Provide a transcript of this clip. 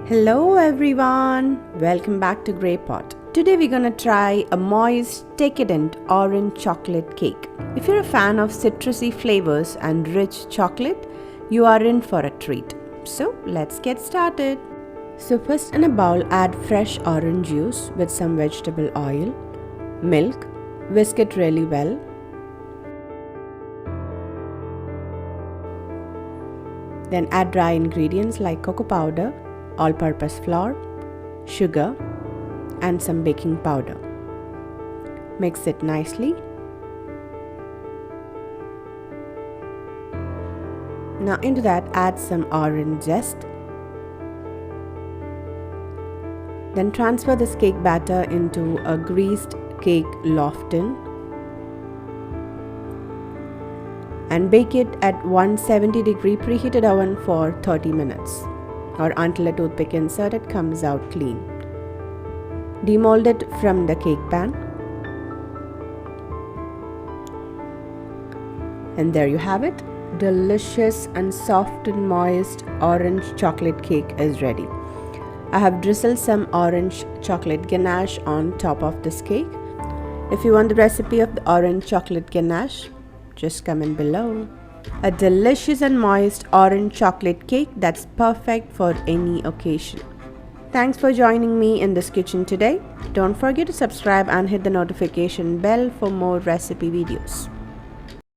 Hello everyone, welcome back to Grey Pot. Today we're gonna try a moist, decadent orange chocolate cake. If you're a fan of citrusy flavors and rich chocolate, you are in for a treat. So let's get started. So first in a bowl add fresh orange juice with some vegetable oil, milk, whisk it really well. Then add dry ingredients like cocoa powder, all-purpose flour, sugar, and some baking powder. Mix it nicely. Now into that add some orange zest. Then transfer this cake batter into a greased cake loaf tin and bake it at 170-degree preheated oven for 30 minutes or until a toothpick inserted comes out clean. Demold it from the cake pan. And there you have it. Delicious and soft and moist orange chocolate cake is ready. I have drizzled some orange chocolate ganache on top of this cake. If you want the recipe of the orange chocolate ganache, just comment below. A delicious and moist orange chocolate cake that's perfect for any occasion. Thanks for joining me in this kitchen today. Don't forget to subscribe and hit the notification bell for more recipe videos.